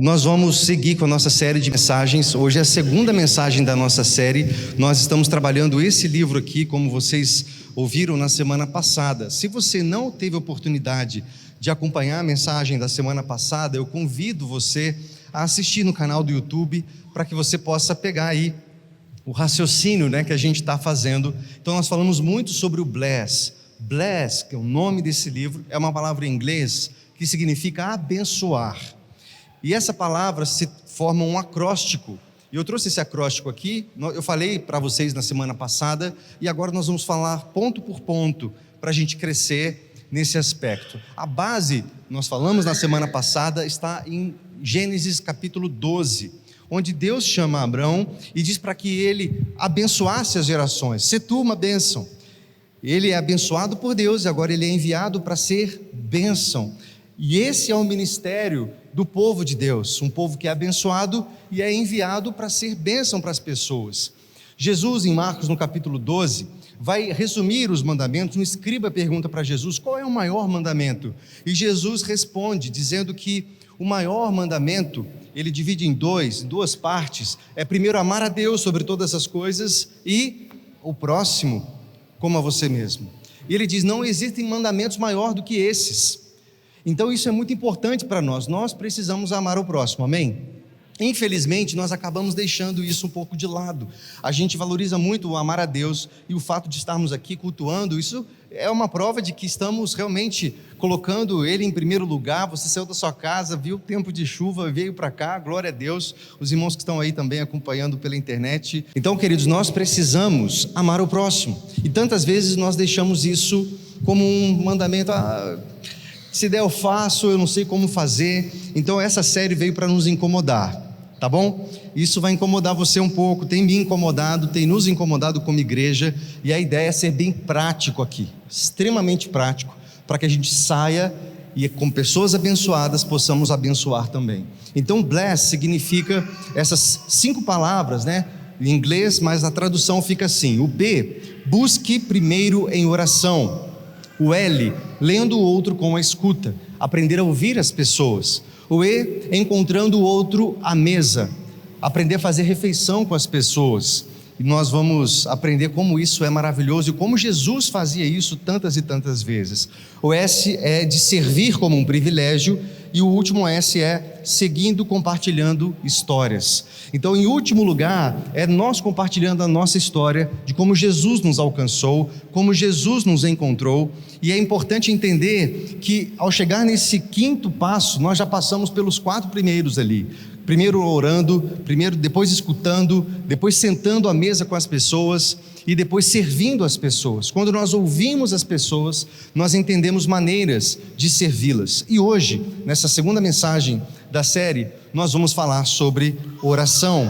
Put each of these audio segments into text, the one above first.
Nós vamos seguir com a nossa série de mensagens. Hoje é a segunda mensagem da nossa série. Nós estamos trabalhando esse livro aqui, como vocês ouviram na semana passada. Se você não teve oportunidade de acompanhar a mensagem da semana passada, eu convido você a assistir no canal do YouTube, para que você possa pegar aí o raciocínio, que a gente está fazendo. Então nós falamos muito sobre o bless. Bless, que é o nome desse livro, é uma palavra em inglês que significa abençoar. E essa palavra se forma um acróstico. E eu trouxe esse acróstico aqui, eu falei para vocês na semana passada, e agora nós vamos falar ponto por ponto, para a gente crescer nesse aspecto. A base, nós falamos na semana passada, está em Gênesis capítulo 12, onde Deus chama Abrão e diz para que ele abençoasse as gerações. Se tu uma bênção. Ele é abençoado por Deus e agora ele é enviado para ser bênção. E esse é o ministério do povo de Deus, um povo que é abençoado e é enviado para ser bênção para as pessoas. Jesus, em Marcos, no capítulo 12, vai resumir os mandamentos. Um escriba pergunta para Jesus: qual é o maior mandamento? E Jesus responde, dizendo que o maior mandamento, ele divide em duas partes. É primeiro amar a Deus sobre todas as coisas e o próximo como a você mesmo. E ele diz: não existem mandamentos maior do que esses. Então isso é muito importante para nós. Nós precisamos amar o próximo, amém? Infelizmente nós acabamos deixando isso um pouco de lado. A gente valoriza muito o amar a Deus, e o fato de estarmos aqui cultuando, isso é uma prova de que estamos realmente colocando Ele em primeiro lugar. Você saiu da sua casa, viu o tempo de chuva, veio para cá, glória a Deus. Os irmãos que estão aí também acompanhando pela internet. Então, queridos, nós precisamos amar o próximo, e tantas vezes nós deixamos isso como um mandamento. Se der eu faço, eu não sei como fazer. Então essa série veio para nos incomodar, tá bom? Isso vai incomodar você um pouco, tem me incomodado, tem nos incomodado como igreja, e a ideia é ser bem prático aqui, extremamente prático, para que a gente saia e com pessoas abençoadas possamos abençoar também. Então bless significa essas 5 palavras, em inglês, mas a tradução fica assim: o B, busque primeiro em oração. O L, lendo o outro com a escuta, aprender a ouvir as pessoas. O E, encontrando o outro à mesa, aprender a fazer refeição com as pessoas. E nós vamos aprender como isso é maravilhoso e como Jesus fazia isso tantas e tantas vezes. O S é de servir como um privilégio, e o último S é seguindo, compartilhando histórias. Então, em último lugar, é nós compartilhando a nossa história de como Jesus nos alcançou, como Jesus nos encontrou. E é importante entender que ao chegar nesse 5º passo, nós já passamos pelos 4 primeiros ali. Primeiro orando, depois escutando, depois sentando à mesa com as pessoas e depois servindo as pessoas. Quando nós ouvimos as pessoas, nós entendemos maneiras de servi-las. E hoje, nessa segunda mensagem da série, nós vamos falar sobre oração.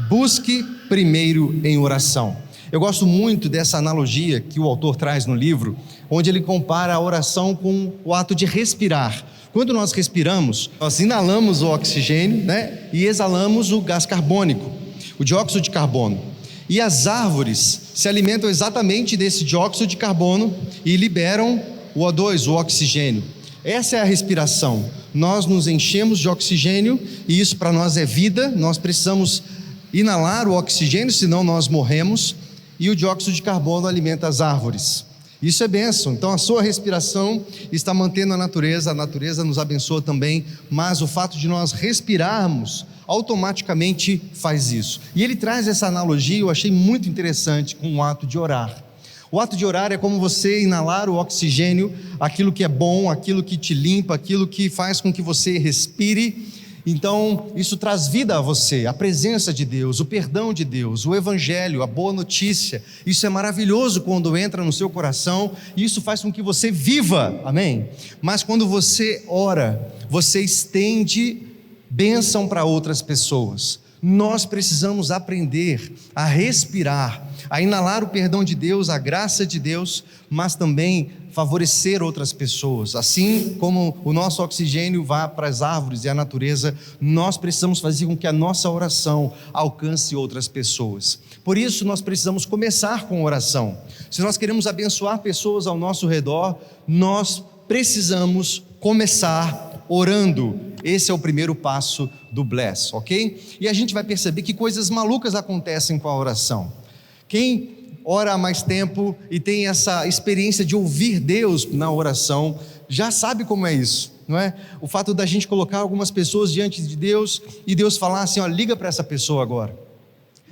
Busque primeiro em oração. Eu gosto muito dessa analogia que o autor traz no livro, onde ele compara a oração com o ato de respirar. Quando nós respiramos, nós inalamos o oxigênio, e exalamos o gás carbônico, o dióxido de carbono. E as árvores se alimentam exatamente desse dióxido de carbono e liberam o O2, o oxigênio. Essa é a respiração. Nós nos enchemos de oxigênio e isso para nós é vida. Nós precisamos inalar o oxigênio, senão nós morremos. E o dióxido de carbono alimenta as árvores. Isso é bênção. Então a sua respiração está mantendo a natureza nos abençoa também, mas o fato de nós respirarmos automaticamente faz isso. E ele traz essa analogia, eu achei muito interessante, com o ato de orar. O ato de orar é como você inalar o oxigênio, aquilo que é bom, aquilo que te limpa, aquilo que faz com que você respire. Então isso traz vida a você, a presença de Deus, o perdão de Deus, o evangelho, a boa notícia. Isso é maravilhoso quando entra no seu coração, e isso faz com que você viva, amém? Mas quando você ora, você estende bênção para outras pessoas. Nós precisamos aprender a respirar, a inalar o perdão de Deus, a graça de Deus, mas também favorecer outras pessoas. Assim como o nosso oxigênio vai para as árvores e a natureza, nós precisamos fazer com que a nossa oração alcance outras pessoas. Por isso nós precisamos começar com oração. Se nós queremos abençoar pessoas ao nosso redor, nós precisamos começar orando. Esse é o primeiro passo do Bless, ok? E a gente vai perceber que coisas malucas acontecem com a oração. Quem ora há mais tempo e tem essa experiência de ouvir Deus na oração, já sabe como é isso, não é? O fato da gente colocar algumas pessoas diante de Deus e Deus falar assim, ó, liga para essa pessoa agora,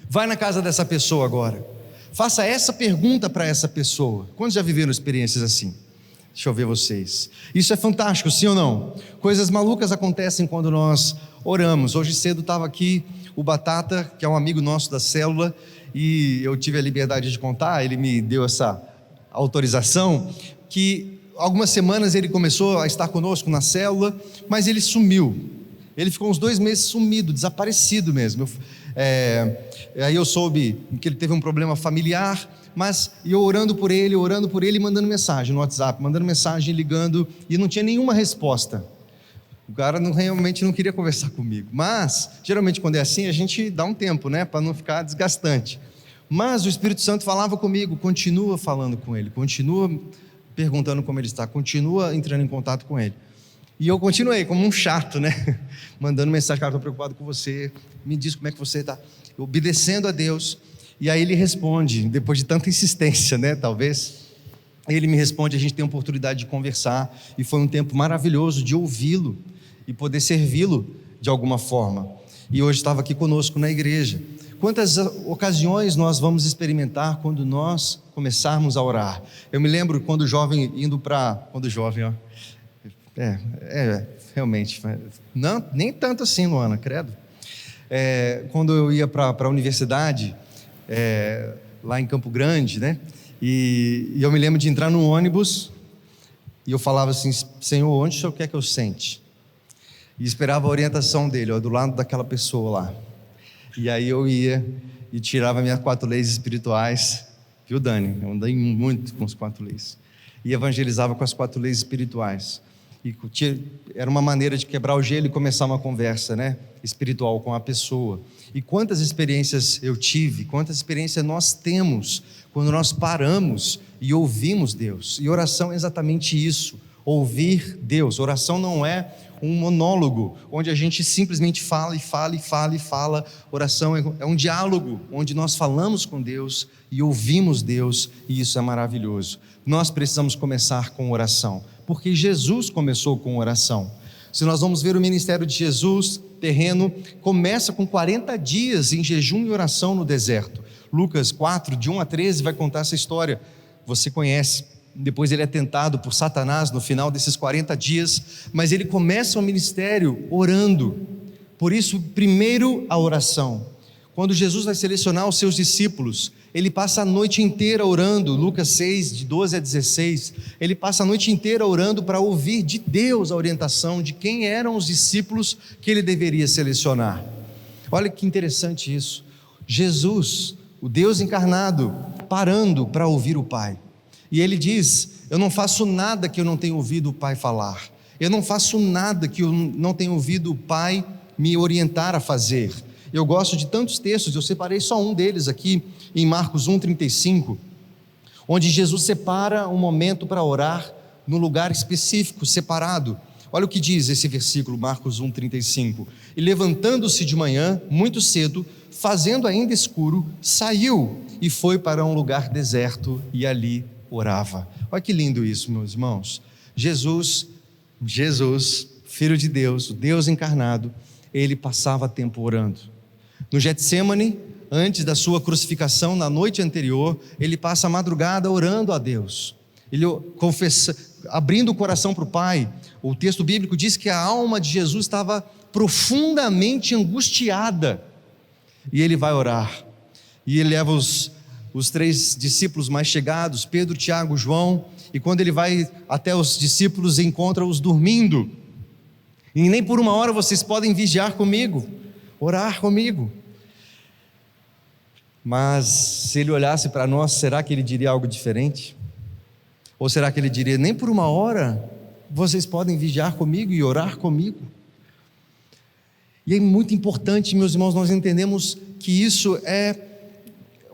vai na casa dessa pessoa agora, faça essa pergunta para essa pessoa. Quantos já viveram experiências assim? Deixa eu ver vocês. Isso é fantástico, sim ou não? Coisas malucas acontecem quando nós oramos. Hoje cedo estava aqui o Batata, que é um amigo nosso da célula, e eu tive a liberdade de contar, ele me deu essa autorização, que algumas semanas ele começou a estar conosco na célula, mas ele sumiu. Ele ficou uns 2 meses sumido, desaparecido mesmo. Aí eu soube que ele teve um problema familiar, mas eu orando por ele, mandando mensagem no WhatsApp, mandando mensagem, ligando, e não tinha nenhuma resposta. O cara realmente não queria conversar comigo, mas geralmente quando é assim a gente dá um tempo, né, para não ficar desgastante. Mas o Espírito Santo falava comigo, continua falando com ele, continua perguntando como ele está, continua entrando em contato com ele. E eu continuei como um chato, né, mandando mensagem, cara, estou preocupado com você, me diz como é que você está, obedecendo a Deus. E aí ele responde, depois de tanta insistência, né, talvez, ele me responde, a gente tem a oportunidade de conversar, e foi um tempo maravilhoso de ouvi-lo e poder servi-lo de alguma forma. E hoje estava aqui conosco na igreja. Quantas ocasiões nós vamos experimentar quando nós começarmos a orar? Eu me lembro quando jovem, realmente, não, nem tanto assim, Luana, credo. Quando eu ia para a universidade, lá em Campo Grande, né? E eu me lembro de entrar no ônibus e eu falava assim, Senhor, onde o Senhor quer que eu sente? E esperava a orientação dele, ó, do lado daquela pessoa lá. E aí eu ia e tirava minhas 4 leis espirituais, viu, Dani? Eu andei muito com as 4 leis. E evangelizava com as 4 leis espirituais. E era uma maneira de quebrar o gelo e começar uma conversa, né, espiritual com a pessoa. E quantas experiências eu tive, quantas experiências nós temos quando nós paramos e ouvimos Deus. E oração é exatamente isso, ouvir Deus. Oração não é um monólogo, onde a gente simplesmente fala. Oração é um diálogo, onde nós falamos com Deus e ouvimos Deus, e isso é maravilhoso. Nós precisamos começar com oração, porque Jesus começou com oração. Se nós vamos ver o ministério de Jesus terreno, começa com 40 dias em jejum e oração no deserto. Lucas 4, de 1 a 13, vai contar essa história, você conhece. Depois ele é tentado por Satanás no final desses 40 dias, mas ele começa o ministério orando. Por isso, primeiro a oração. Quando Jesus vai selecionar os seus discípulos, ele passa a noite inteira orando. Lucas 6, de 12 a 16, ele passa a noite inteira orando para ouvir de Deus a orientação de quem eram os discípulos que ele deveria selecionar. Olha que interessante isso. Jesus, o Deus encarnado, parando para ouvir o Pai. E ele diz, eu não faço nada que eu não tenha ouvido o Pai falar. Eu não faço nada que eu não tenha ouvido o Pai me orientar a fazer. Eu gosto de tantos textos, eu separei só um deles aqui, em Marcos 1,35, onde Jesus separa um momento para orar num lugar específico, separado. Olha o que diz esse versículo, Marcos 1,35. E levantando-se de manhã, muito cedo, fazendo ainda escuro, saiu e foi para um lugar deserto e ali orava. Olha que lindo isso, meus irmãos. Jesus, Filho de Deus, o Deus encarnado, ele passava tempo orando. No Getsêmani, antes da sua crucificação, na noite anterior, ele passa a madrugada orando a Deus. Ele confessa, abrindo o coração para o Pai. O texto bíblico diz que a alma de Jesus estava profundamente angustiada. E ele vai orar. E ele leva os 3 discípulos mais chegados, Pedro, Tiago, João, e quando ele vai até os discípulos, encontra-os dormindo. E nem por 1 hora vocês podem vigiar comigo, orar comigo. Mas se ele olhasse para nós, será que ele diria algo diferente? Ou será que ele diria, nem por 1 hora vocês podem vigiar comigo e orar comigo? E é muito importante, meus irmãos, nós entendemos que isso é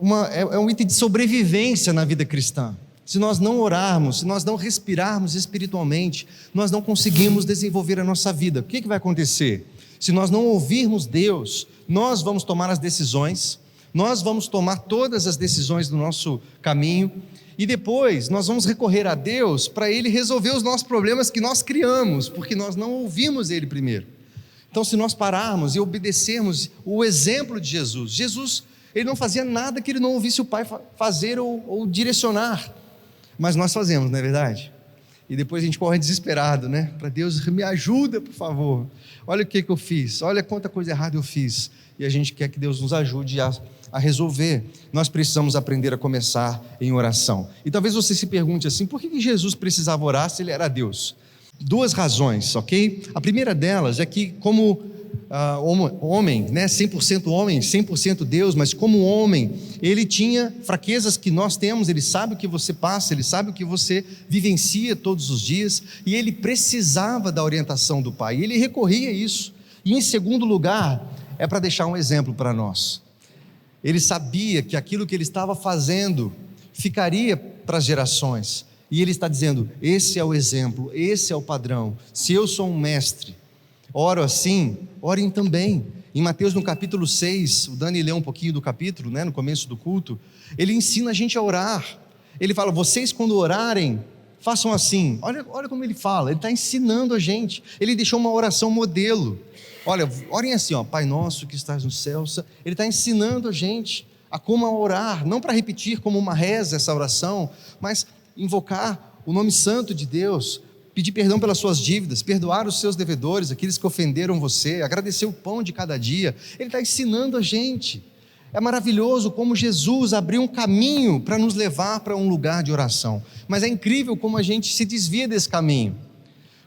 um item de sobrevivência na vida cristã. Se nós não orarmos, se nós não respirarmos espiritualmente, nós não conseguimos desenvolver a nossa vida. O que vai acontecer? Se nós não ouvirmos Deus, nós vamos tomar as decisões, nós vamos tomar todas as decisões do nosso caminho, e depois nós vamos recorrer a Deus para Ele resolver os nossos problemas que nós criamos, porque nós não ouvimos Ele primeiro. Então, se nós pararmos e obedecermos o exemplo de Jesus, Ele não fazia nada que Ele não ouvisse o Pai fazer ou direcionar, mas nós fazemos, não é verdade? E depois a gente corre desesperado, né? Para Deus, me ajuda, por favor. Olha o que eu fiz, olha quanta coisa errada eu fiz. E a gente quer que Deus nos ajude a resolver. Nós precisamos aprender a começar em oração. E talvez você se pergunte assim, por que Jesus precisava orar se Ele era Deus? Duas razões, ok? A primeira delas é que como homem, né, 100% homem, 100% Deus, mas como homem, Ele tinha fraquezas que nós temos, Ele sabe o que você passa, Ele sabe o que você vivencia todos os dias, e Ele precisava da orientação do Pai, e Ele recorria a isso. E em segundo lugar, é para deixar um exemplo para nós. Ele sabia que aquilo que Ele estava fazendo ficaria para as gerações, e Ele está dizendo, esse é o exemplo, esse é o padrão. Se eu sou um mestre, oro assim, orem também. Em Mateus no capítulo 6, o Dani leu um pouquinho do capítulo, né, no começo do culto, ele ensina a gente a orar. Ele fala, vocês quando orarem, façam assim. Olha como ele fala, ele está ensinando a gente. Ele deixou uma oração modelo. Olha, orem assim, ó, Pai nosso que estás no céu. Ele está ensinando a gente a como orar, não para repetir como uma reza essa oração, mas invocar o nome santo de Deus, pedir perdão pelas suas dívidas, perdoar os seus devedores, aqueles que ofenderam você, agradecer o pão de cada dia. Ele está ensinando a gente. É maravilhoso como Jesus abriu um caminho para nos levar para um lugar de oração, mas é incrível como a gente se desvia desse caminho,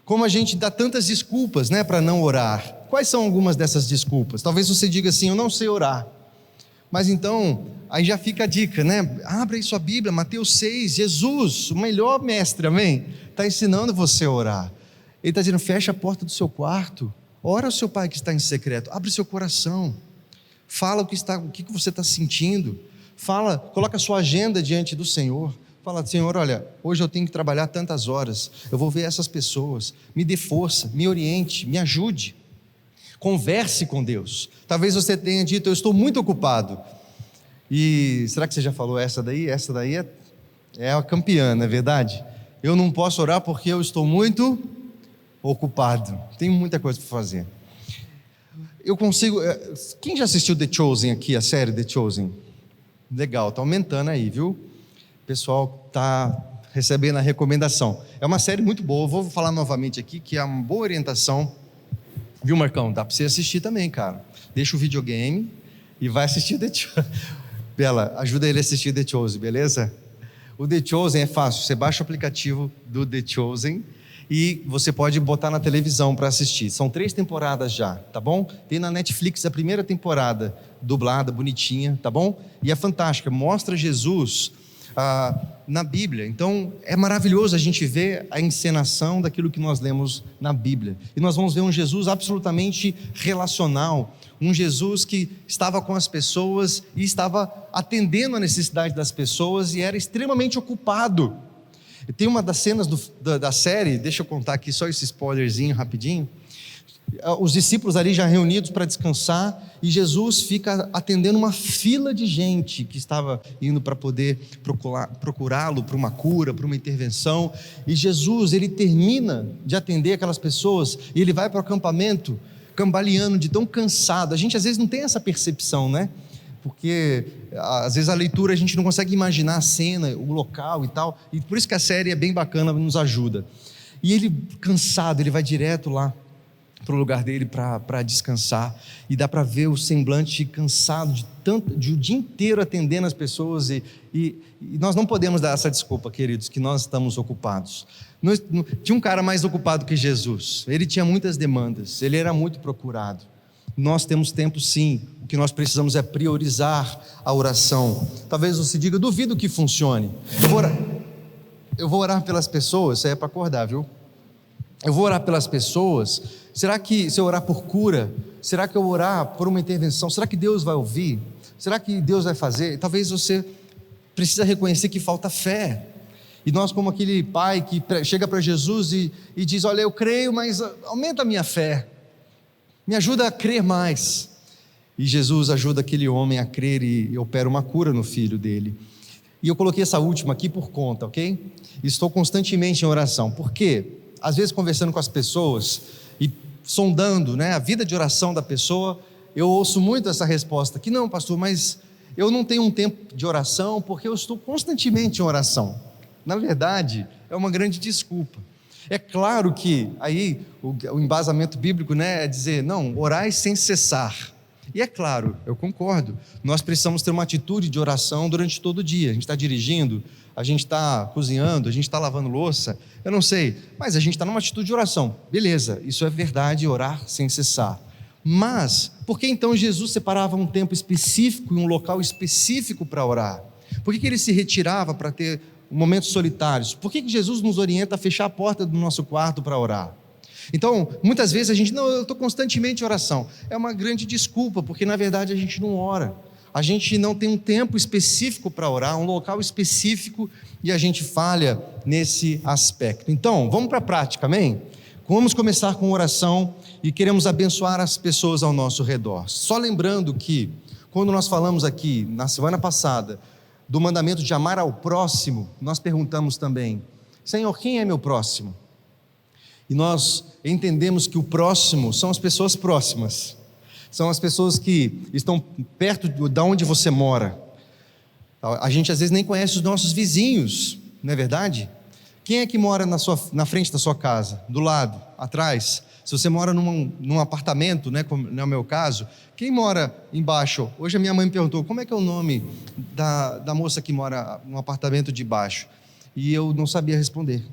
como a gente dá tantas desculpas, né, para não orar. Quais são algumas dessas desculpas? Talvez você diga assim, eu não sei orar, mas então, aí já fica a dica, né? Abra aí sua Bíblia, Mateus 6, Jesus, o melhor mestre, amém? Está ensinando você a orar. Ele está dizendo, fecha a porta do seu quarto, ora ao seu Pai que está em secreto, abre seu coração, fala o que você está sentindo, fala, coloca a sua agenda diante do Senhor, fala, Senhor, olha, hoje eu tenho que trabalhar tantas horas, eu vou ver essas pessoas, me dê força, me oriente, me ajude. Converse com Deus. Talvez você tenha dito, eu estou muito ocupado. E será que você já falou essa daí? Essa daí é a campeã, não é verdade? Eu não posso orar porque eu estou muito ocupado. Tenho muita coisa para fazer. Eu consigo... Quem já assistiu The Chosen aqui, a série The Chosen? Legal, está aumentando aí, viu? O pessoal está recebendo a recomendação. É uma série muito boa, vou falar novamente aqui, que é uma boa orientação. Viu, Marcão? Dá para você assistir também, cara. Deixa o videogame e vai assistir The Chosen. Bela, ajuda ele a assistir The Chosen, beleza? O The Chosen é fácil. Você baixa o aplicativo do The Chosen e você pode botar na televisão para assistir. São 3 temporadas já, tá bom? Tem na Netflix a primeira temporada, dublada, bonitinha, tá bom? E é fantástica, mostra Jesus na Bíblia. Então é maravilhoso a gente ver a encenação daquilo que nós lemos na Bíblia, e nós vamos ver um Jesus absolutamente relacional, um Jesus que estava com as pessoas e estava atendendo a necessidade das pessoas e era extremamente ocupado. E tem uma das cenas da série, deixa eu contar aqui só esse spoilerzinho rapidinho. Os discípulos ali já reunidos para descansar, e Jesus fica atendendo uma fila de gente que estava indo para poder procurá-lo para uma cura, para uma intervenção. E Jesus, ele termina de atender aquelas pessoas e ele vai para o acampamento cambaleando de tão cansado. A gente às vezes não tem essa percepção, né? Porque às vezes a leitura a gente não consegue imaginar a cena, o local e tal, e por isso que a série é bem bacana, nos ajuda. E ele cansado, ele vai direto lá para o lugar dele para descansar, e dá para ver o semblante cansado de o dia inteiro atendendo as pessoas, e nós não podemos dar essa desculpa, queridos, que nós estamos ocupados. Tinha um cara mais ocupado que Jesus, ele tinha muitas demandas, ele era muito procurado. Nós temos tempo sim, o que nós precisamos é priorizar a oração. Talvez você diga, duvido que funcione. Eu vou orar pelas pessoas, isso aí é para acordar, viu? Eu vou orar pelas pessoas. Será que se eu orar por cura, será que eu orar por uma intervenção, será que Deus vai ouvir? Será que Deus vai fazer? Talvez você precisa reconhecer que falta fé. E nós, como aquele pai que chega para Jesus e diz: olha, eu creio, mas aumenta a minha fé, me ajuda a crer mais. E Jesus ajuda aquele homem a crer e opera uma cura no filho dele. E eu coloquei essa última aqui por conta, ok? Estou constantemente em oração, porque às vezes conversando com as pessoas e sondando, né, a vida de oração da pessoa, eu ouço muito essa resposta, que não, pastor, mas eu não tenho um tempo de oração porque eu estou constantemente em oração. Na verdade, é uma grande desculpa. É claro que aí o embasamento bíblico, né, é dizer, não, orai sem cessar. E é claro, eu concordo, nós precisamos ter uma atitude de oração durante todo o dia. A gente está dirigindo, a gente está cozinhando, a gente está lavando louça, eu não sei, mas a gente está numa atitude de oração. Beleza, isso é verdade, orar sem cessar. Mas, por que então Jesus separava um tempo específico e um local específico para orar? Por que ele se retirava para ter momentos solitários? Por que Jesus nos orienta a fechar a porta do nosso quarto para orar? Então, muitas vezes a gente, não, eu estou constantemente em oração. É uma grande desculpa, porque na verdade a gente não ora. A gente não tem um tempo específico para orar, um local específico, e a gente falha nesse aspecto. Então, vamos para a prática, amém? Vamos começar com oração e queremos abençoar as pessoas ao nosso redor. Só lembrando que, quando nós falamos aqui, na semana passada, do mandamento de amar ao próximo, nós perguntamos também: Senhor, quem é meu próximo? E nós entendemos que o próximo são as pessoas próximas, são as pessoas que estão perto de onde você mora. A gente às vezes nem conhece os nossos vizinhos, não é verdade? Quem é que mora na frente da sua casa, do lado, atrás? Se você mora num apartamento, né, como não é o meu caso, quem mora embaixo? Hoje a minha mãe me perguntou, como é que é o nome da moça que mora no apartamento de baixo? E eu não sabia responder.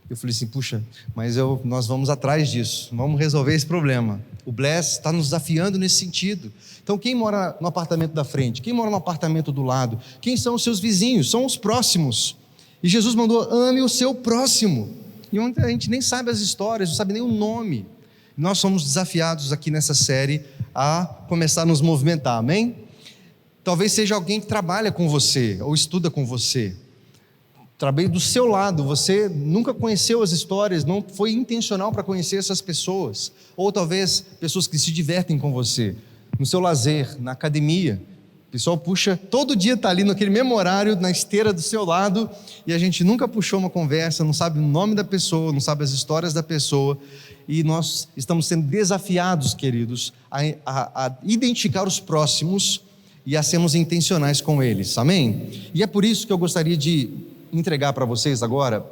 Eu falei assim, puxa, mas nós vamos atrás disso, vamos resolver esse problema. O Bless está nos desafiando nesse sentido. Então, quem mora no apartamento da frente? Quem mora no apartamento do lado? Quem são os seus vizinhos? São os próximos. E Jesus mandou, ame o seu próximo. E ontem a gente nem sabe as histórias, não sabe nem o nome. Nós somos desafiados aqui nessa série a começar a nos movimentar, amém? Talvez seja alguém que trabalha com você, ou estuda com você. Trabalhe do seu lado, você nunca conheceu as histórias, não foi intencional para conhecer essas pessoas, ou talvez pessoas que se divertem com você, no seu lazer, na academia, o pessoal puxa, todo dia está ali naquele mesmo horário, na esteira do seu lado, e a gente nunca puxou uma conversa, não sabe o nome da pessoa, não sabe as histórias da pessoa, e nós estamos sendo desafiados, queridos, a identificar os próximos e a sermos intencionais com eles, amém? E é por isso que eu gostaria de entregar para vocês agora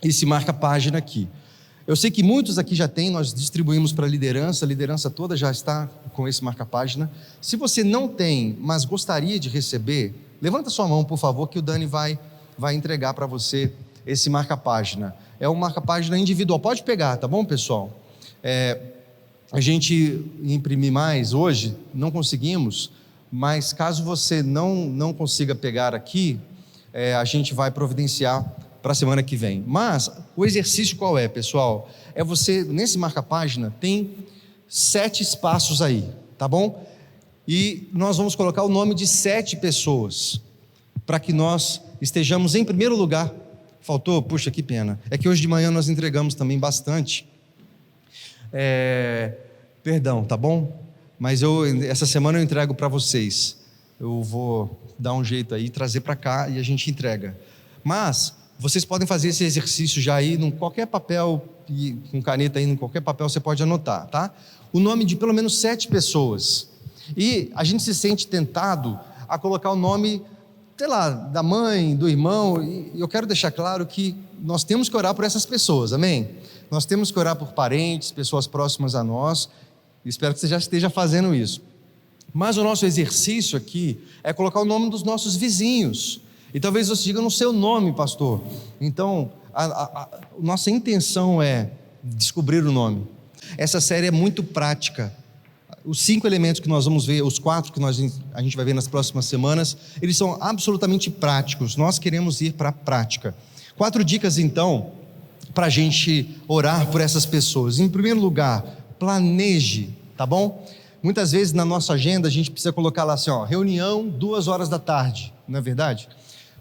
esse marca-página aqui. Eu sei que muitos aqui já têm, nós distribuímos para a liderança toda já está com esse marca-página. Se você não tem, mas gostaria de receber, levanta sua mão, por favor, que o Dani vai entregar para você esse marca-página. É um marca-página individual, pode pegar, tá bom, pessoal? A gente imprimir mais hoje, não conseguimos, mas caso você não consiga pegar aqui, a gente vai providenciar para a semana que vem. Mas o exercício qual é, pessoal? É você, nesse marca-página, tem 7 espaços aí, tá bom? E nós vamos colocar o nome de 7 pessoas, para que nós estejamos em primeiro lugar. Faltou? Puxa, que pena. É que hoje de manhã nós entregamos também bastante. Perdão, tá bom? Mas essa semana eu entrego para vocês. Eu vou dar um jeito aí, trazer para cá e a gente entrega. Mas vocês podem fazer esse exercício já aí, em qualquer papel, e com caneta aí, em qualquer papel você pode anotar, tá? O nome de pelo menos 7 pessoas. E a gente se sente tentado a colocar o nome, sei lá, da mãe, do irmão, e eu quero deixar claro que nós temos que orar por essas pessoas, amém? Nós temos que orar por parentes, pessoas próximas a nós, espero que você já esteja fazendo isso. Mas o nosso exercício aqui é colocar o nome dos nossos vizinhos. E talvez você diga no seu nome, pastor. Então, nossa intenção é descobrir o nome. Essa série é muito prática. Os 5 elementos que nós vamos ver, os 4 que a gente vai ver nas próximas semanas, eles são absolutamente práticos. Nós queremos ir para a prática. 4 dicas, então, para a gente orar por essas pessoas. Em primeiro lugar, planeje, tá bom? Muitas vezes na nossa agenda a gente precisa colocar lá assim, reunião 2 horas da tarde, não é verdade?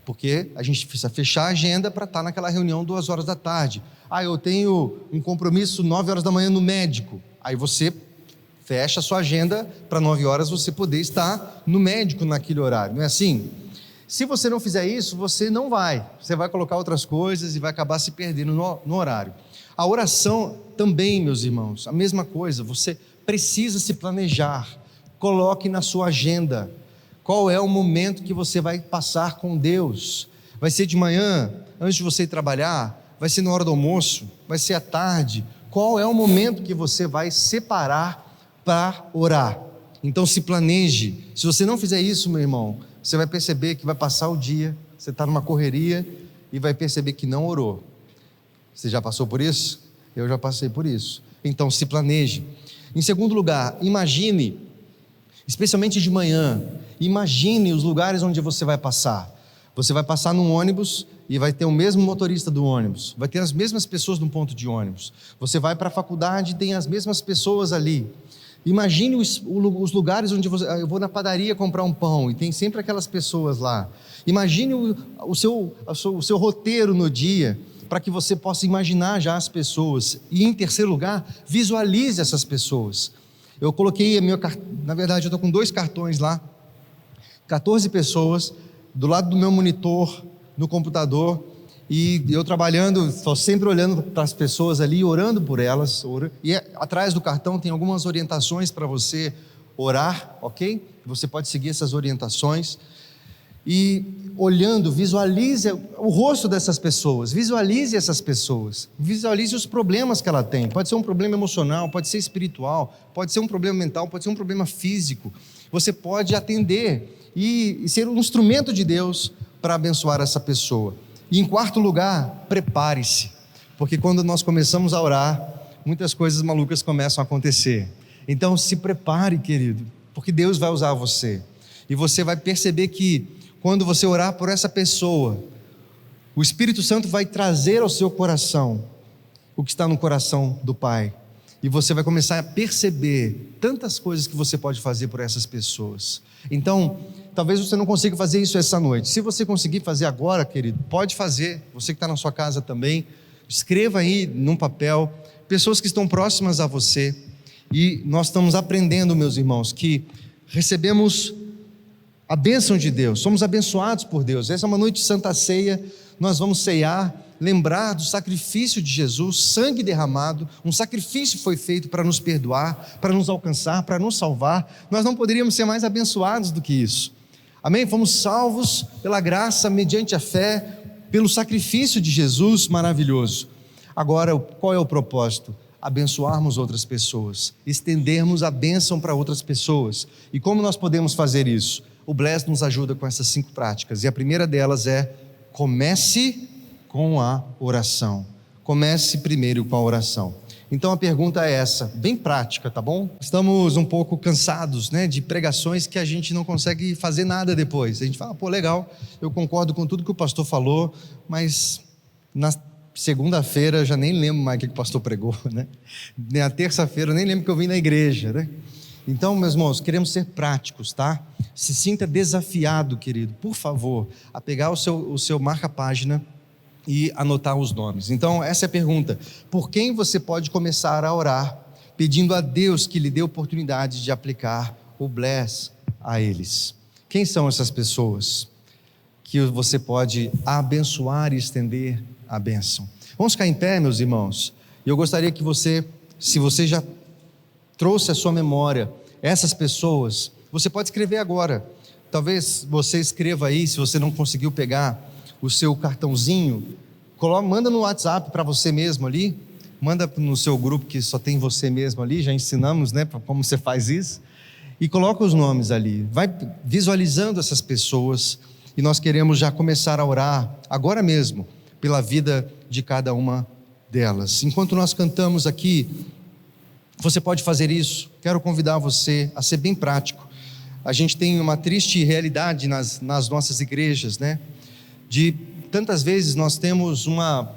porque a gente precisa fechar a agenda para estar naquela reunião 2 horas da tarde. Eu tenho um compromisso 9 horas da manhã no médico. Aí você fecha a sua agenda para 9 horas você poder estar no médico naquele horário, não é assim? Se você não fizer isso, você não vai. Você vai colocar outras coisas e vai acabar se perdendo no horário. A oração também, meus irmãos, a mesma coisa. Você precisa se planejar. Coloque na sua agenda qual é o momento que você vai passar com Deus. Vai ser de manhã, antes de você ir trabalhar? Vai ser na hora do almoço? Vai ser à tarde? Qual é o momento que você vai separar para orar? Então se planeje. Se você não fizer isso, meu irmão, você vai perceber que vai passar o dia, você está numa correria e vai perceber que não orou. Você já passou por isso? Eu já passei por isso. Então se planeje. Em segundo lugar, imagine, especialmente de manhã, imagine os lugares onde você vai passar. Você vai passar num ônibus e vai ter o mesmo motorista do ônibus, vai ter as mesmas pessoas no ponto de ônibus. Você vai para a faculdade e tem as mesmas pessoas ali. Imagine os lugares onde eu vou na padaria comprar um pão e tem sempre aquelas pessoas lá. Imagine o seu roteiro no dia, para que você possa imaginar já as pessoas. E em terceiro lugar, visualize essas pessoas. Eu coloquei, na verdade eu estou com 2 cartões lá, 14 pessoas, do lado do meu monitor, no computador, e eu trabalhando, estou sempre olhando para as pessoas ali, orando por elas, e atrás do cartão tem algumas orientações para você orar, ok? Você pode seguir essas orientações, e olhando, visualize o rosto dessas pessoas, visualize essas pessoas, visualize os problemas que ela tem. Pode ser um problema emocional, pode ser espiritual, pode ser um problema mental, pode ser um problema físico. Você pode atender e ser um instrumento de Deus para abençoar essa pessoa. E em quarto lugar, prepare-se, porque quando nós começamos a orar, muitas coisas malucas começam a acontecer. Então se prepare, querido, porque Deus vai usar você, e você vai perceber que quando você orar por essa pessoa, o Espírito Santo vai trazer ao seu coração o que está no coração do Pai, e você vai começar a perceber tantas coisas que você pode fazer por essas pessoas. Então, talvez você não consiga fazer isso essa noite. Se você conseguir fazer agora, querido, pode fazer. Você que está na sua casa também, escreva aí num papel, pessoas que estão próximas a você. E nós estamos aprendendo, meus irmãos, que recebemos a bênção de Deus, somos abençoados por Deus. Essa é uma noite de Santa Ceia, nós vamos ceiar, lembrar do sacrifício de Jesus, sangue derramado, um sacrifício foi feito para nos perdoar, para nos alcançar, para nos salvar. Nós não poderíamos ser mais abençoados do que isso, amém? Fomos salvos pela graça, mediante a fé, pelo sacrifício de Jesus maravilhoso. Agora, qual é o propósito? Abençoarmos outras pessoas, estendermos a bênção para outras pessoas. E como nós podemos fazer isso? O Bless nos ajuda com essas 5 práticas, e a primeira delas é: comece com a oração. Comece primeiro com a oração. Então a pergunta é essa, bem prática, tá bom? Estamos um pouco cansados, né, de pregações que a gente não consegue fazer nada depois. A gente fala, legal, eu concordo com tudo que o pastor falou, mas na segunda-feira eu já nem lembro mais o que o pastor pregou, né? Na terça-feira eu nem lembro que eu vim na igreja, né? Então, meus irmãos, queremos ser práticos, tá? Se sinta desafiado, querido, por favor, a pegar o seu marca-página e anotar os nomes. Então, essa é a pergunta: por quem você pode começar a orar, pedindo a Deus que lhe dê oportunidade de aplicar o Bless a eles? Quem são essas pessoas que você pode abençoar e estender a bênção? Vamos ficar em pé, meus irmãos. E eu gostaria que você, se você já trouxe à sua memória essas pessoas, você pode escrever agora. Talvez você escreva aí, se você não conseguiu pegar o seu cartãozinho, manda no WhatsApp para você mesmo ali, manda no seu grupo que só tem você mesmo ali, já ensinamos, né, como você faz isso, e coloca os nomes ali, vai visualizando essas pessoas, e nós queremos já começar a orar agora mesmo pela vida de cada uma delas. Enquanto nós cantamos aqui, você pode fazer isso. Quero convidar você a ser bem prático. A gente tem uma triste realidade nas nossas igrejas, né? De tantas vezes nós temos uma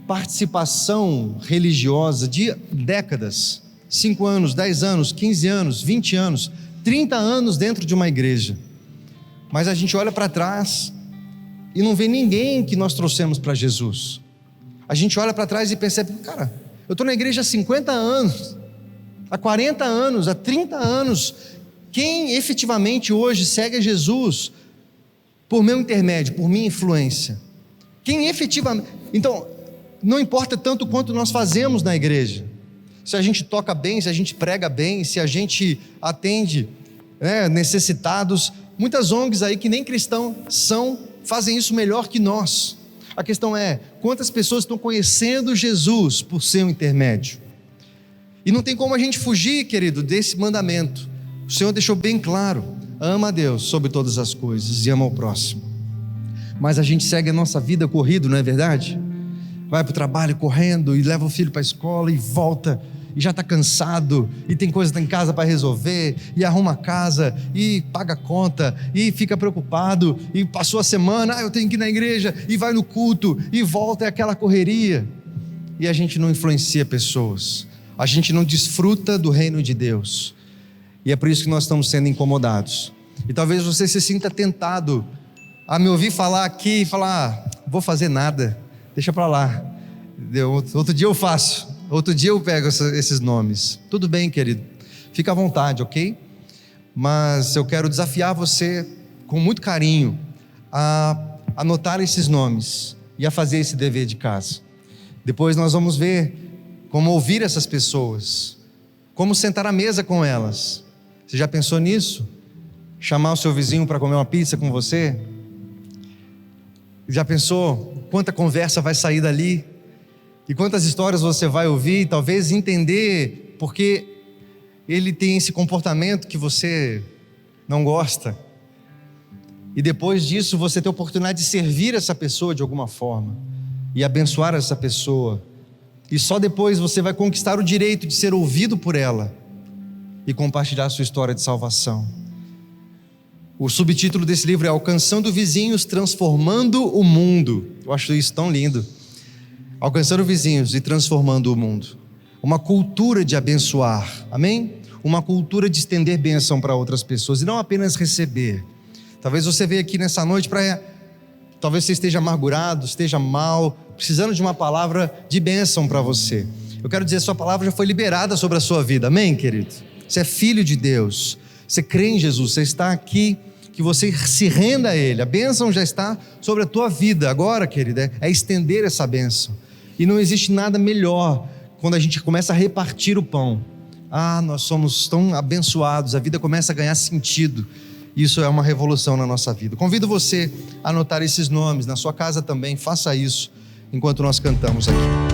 participação religiosa de décadas, 5 anos, 10 anos, 15 anos, 20 anos, 30 anos dentro de uma igreja. mas a gente olha para trás e não vê ninguém que nós trouxemos para Jesus. A gente olha para trás e percebe, cara, eu estou na igreja há 50 anos, há 40 anos, há 30 anos. Quem efetivamente hoje segue a Jesus por meu intermédio, por minha influência? Quem efetivamente... Então, não importa tanto quanto nós fazemos na igreja. Se a gente toca bem, se a gente prega bem, se a gente atende necessitados. Muitas ONGs aí que nem cristãos fazem isso melhor que nós. A questão é, quantas pessoas estão conhecendo Jesus por seu intermédio? E não tem como a gente fugir, querido, desse mandamento. O Senhor deixou bem claro: ama a Deus sobre todas as coisas e ama o próximo. Mas a gente segue a nossa vida corrido, não é verdade? Vai para o trabalho correndo e leva o filho para a escola e volta, e já está cansado, e tem coisa em casa para resolver, e arruma a casa, e paga a conta, e fica preocupado, e passou a semana, eu tenho que ir na igreja, e vai no culto, e volta, é aquela correria, e a gente não influencia pessoas, a gente não desfruta do reino de Deus, e é por isso que nós estamos sendo incomodados. E talvez você se sinta tentado a me ouvir falar aqui, e falar, vou fazer nada, deixa para lá, outro dia eu faço, outro dia eu pego esses nomes. Tudo bem, querido, fica à vontade, ok? Mas eu quero desafiar você com muito carinho a anotar esses nomes e a fazer esse dever de casa. Depois nós vamos ver como ouvir essas pessoas, como sentar à mesa com elas. Você já pensou nisso? Chamar o seu vizinho para comer uma pizza com você? Já pensou quanta conversa vai sair dali? E quantas histórias você vai ouvir, talvez entender porque ele tem esse comportamento que você não gosta. E depois disso você tem a oportunidade de servir essa pessoa de alguma forma e abençoar essa pessoa. E só depois você vai conquistar o direito de ser ouvido por ela e compartilhar a sua história de salvação. O subtítulo desse livro é Alcançando Vizinhos, Transformando o Mundo. Eu acho isso tão lindo. Alcançando vizinhos e transformando o mundo. Uma cultura de abençoar, amém? Uma cultura de estender bênção para outras pessoas e não apenas receber. Talvez você veja aqui nessa noite talvez você esteja amargurado, esteja mal, precisando de uma palavra de bênção para você. Eu quero dizer, sua palavra já foi liberada sobre a sua vida, amém, querido? Você é filho de Deus, você crê em Jesus, você está aqui, que você se renda a Ele, a bênção já está sobre a tua vida. Agora, querida, é estender essa bênção. E não existe nada melhor quando a gente começa a repartir o pão. Nós somos tão abençoados, a vida começa a ganhar sentido. Isso é uma revolução na nossa vida. Convido você a anotar esses nomes na sua casa também, faça isso enquanto nós cantamos aqui.